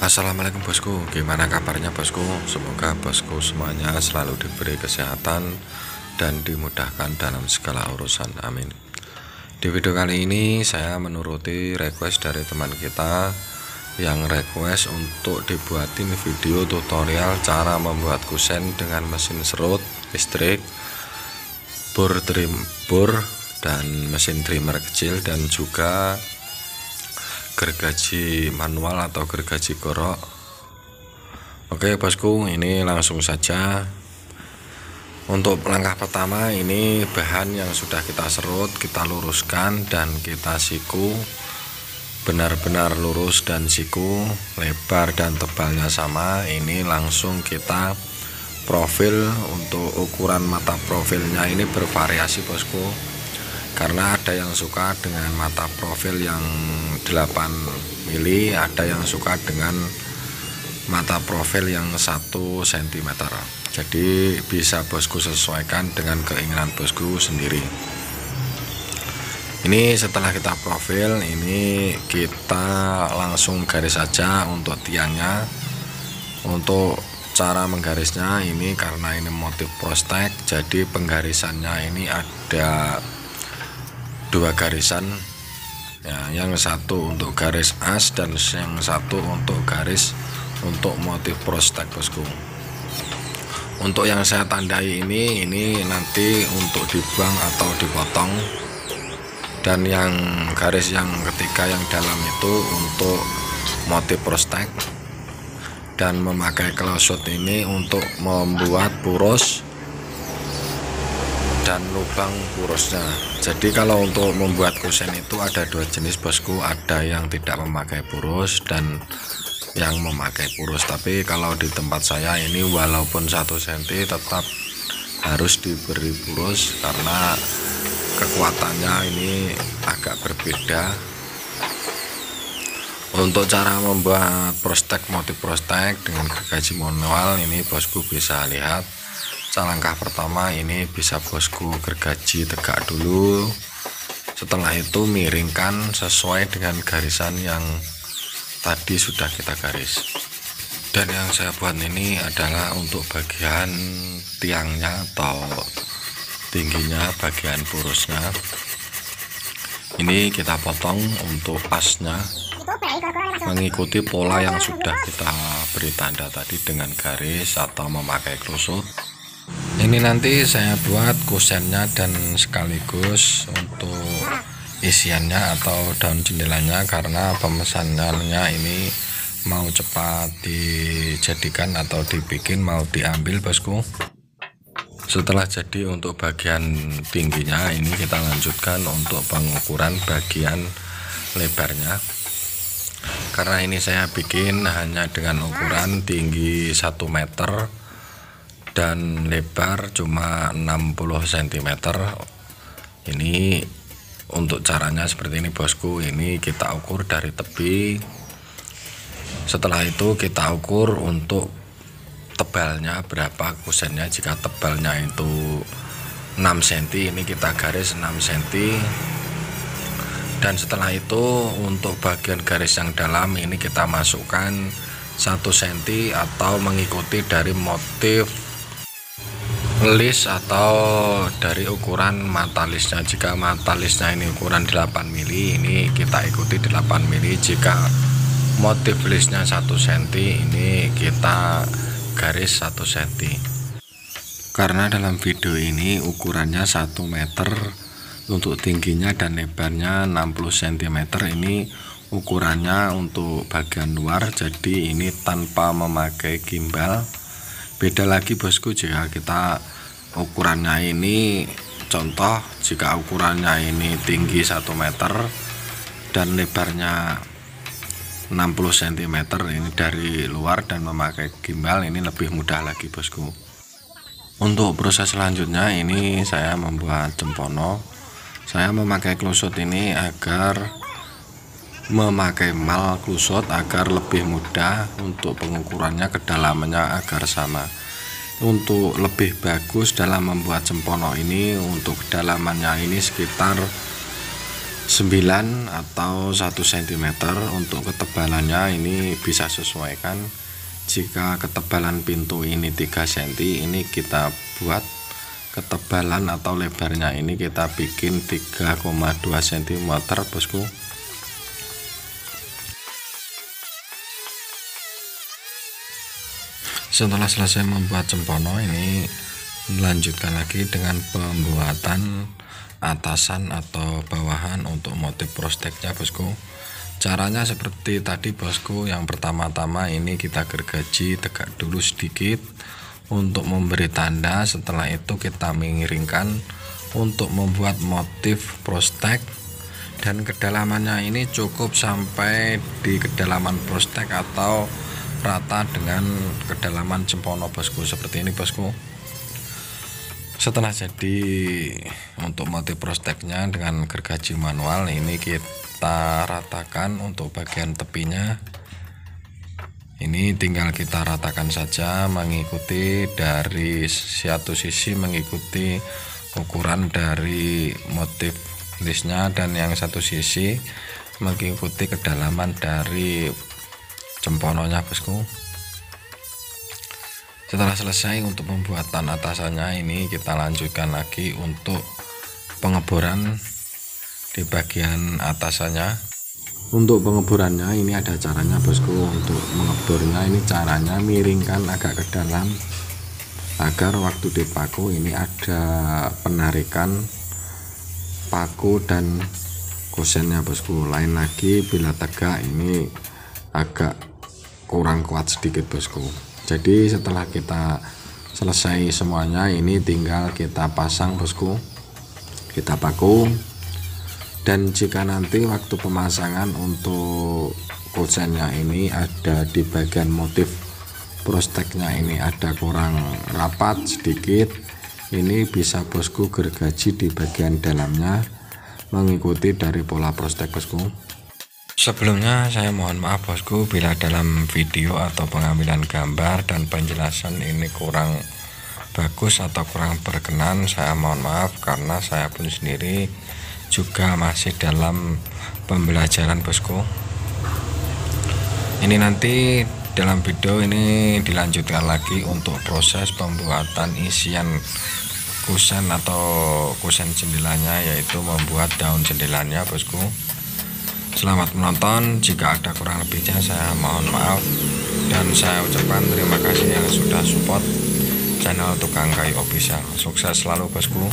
Assalamualaikum bosku, gimana kabarnya bosku? Semoga bosku semuanya selalu diberi kesehatan dan dimudahkan dalam segala urusan, amin. Di video kali ini saya menuruti request dari teman kita yang request untuk dibuatin video tutorial cara membuat kusen dengan mesin serut listrik, bor dan mesin trimmer kecil, dan juga gergaji manual atau gergaji gorok. Oke bosku, ini langsung saja. Untuk langkah pertama, ini bahan yang sudah kita serut, kita luruskan dan kita siku benar-benar lurus dan siku, lebar dan tebalnya sama. Ini langsung kita profil. Untuk ukuran mata profilnya ini bervariasi bosku, karena ada yang suka dengan mata profil yang 8 mili, ada yang suka dengan mata profil yang 1 cm. Jadi bisa bosku sesuaikan dengan keinginan bosku sendiri. Ini setelah kita profil, ini kita langsung garis saja untuk tiangnya. Untuk cara menggarisnya ini, karena ini motif prostek, jadi penggarisannya ini ada 2 garisan ya, yang satu untuk garis as dan yang satu untuk garis untuk motif prostek bosku. Untuk yang saya tandai ini nanti untuk dibuang atau dipotong, dan yang garis yang ketiga yang dalam itu untuk motif prostek, dan memakai closure ini untuk membuat purus dan lubang purusnya. Jadi kalau untuk membuat kusen itu ada 2 jenis bosku, ada yang tidak memakai purus dan yang memakai purus. Tapi kalau di tempat saya ini walaupun 1 cm tetap harus diberi purus karena kekuatannya ini agak berbeda. Untuk cara membuat prostek, motif prostek dengan gergaji manual ini bosku bisa lihat. Langkah pertama ini bisa bosku gergaji tegak dulu, setelah itu miringkan sesuai dengan garisan yang tadi sudah kita garis. Dan yang saya buat ini adalah untuk bagian tiangnya atau tingginya, bagian purusnya ini kita potong untuk asnya mengikuti pola yang sudah kita beri tanda tadi dengan garis atau memakai krusut. Ini nanti saya buat kusennya dan sekaligus untuk isiannya atau daun jendelanya, karena pemesanannya ini mau cepat dijadikan atau dibikin, mau diambil bosku. Setelah jadi untuk bagian tingginya ini kita lanjutkan untuk pengukuran bagian lebarnya. Karena ini saya bikin hanya dengan ukuran tinggi 1 meter dan lebar cuma 60 cm. Ini untuk caranya seperti ini bosku. Ini kita ukur dari tepi. Setelah itu kita ukur untuk tebalnya berapa kusennya. Jika tebalnya itu 6 cm, ini kita garis 6 cm. Dan setelah itu untuk bagian garis yang dalam ini kita masukkan 1 cm atau mengikuti dari motif list atau dari ukuran mata listnya. Jika mata listnya ini ukuran 8 mili, ini kita ikuti 8 mili. Jika motif listnya 1 cm, ini kita garis 1 cm. Karena dalam video ini ukurannya 1 meter untuk tingginya dan lebarnya 60 cm, ini ukurannya untuk bagian luar, jadi ini tanpa memakai gimbal. Beda lagi bosku jika kita ukurannya ini, contoh jika ukurannya ini tinggi 1 meter dan lebarnya 60 cm, ini dari luar dan memakai gimbal, ini lebih mudah lagi bosku. Untuk proses selanjutnya ini saya membuat cempono. Saya memakai klusut ini agar memakai mal klusut agar lebih mudah untuk pengukurannya, kedalamannya agar sama. Untuk lebih bagus dalam membuat cempono ini, untuk kedalamannya ini sekitar 1 9 atau 1 cm. Untuk ketebalannya ini bisa sesuaikan. Jika ketebalan pintu ini 3 cm, ini kita buat ketebalan atau lebarnya ini kita bikin 3,2 cm bosku. Setelah selesai membuat cempono, ini melanjutkan lagi dengan pembuatan atasan atau bawahan untuk motif prosteknya bosku. Caranya seperti tadi bosku. Yang pertama-tama ini kita gergaji tegak dulu sedikit untuk memberi tanda. Setelah itu kita mengiringkan untuk membuat motif prostek, dan kedalamannya ini cukup sampai di kedalaman prostek atau rata dengan kedalaman cempono bosku, seperti ini bosku. Setelah jadi untuk motif prosteknya dengan gergaji manual, ini kita ratakan untuk bagian tepinya. Ini tinggal kita ratakan saja, mengikuti dari satu sisi mengikuti ukuran dari motif listnya, dan yang satu sisi mengikuti kedalaman dari cempononya bosku. Setelah selesai untuk pembuatan atasannya, ini kita lanjutkan lagi untuk pengeboran di bagian atasannya. Untuk pengeborannya ini ada caranya bosku. Untuk mengebornya ini caranya miringkan agak ke dalam agar waktu dipaku ini ada penarikan paku dan kusennya bosku. Lain lagi bila tegak ini agak kurang kuat sedikit bosku. Jadi setelah kita selesai semuanya, ini tinggal kita pasang bosku, kita paku. Dan jika nanti waktu pemasangan untuk kusennya ini ada di bagian motif prosteknya ini ada kurang rapat sedikit, ini bisa bosku gergaji di bagian dalamnya mengikuti dari pola prostek bosku. Sebelumnya saya mohon maaf bosku bila dalam video atau pengambilan gambar dan penjelasan ini kurang bagus atau kurang berkenan. Saya mohon maaf karena saya pun sendiri juga masih dalam pembelajaran bosku. Ini nanti dalam video ini dilanjutkan lagi untuk proses pembuatan isian kusen atau kusen jendelanya, yaitu membuat daun jendelanya bosku. Selamat menonton. Jika ada kurang lebihnya saya mohon maaf, dan saya ucapkan terima kasih yang sudah support channel Tukang Kayu Official. Sukses selalu bosku.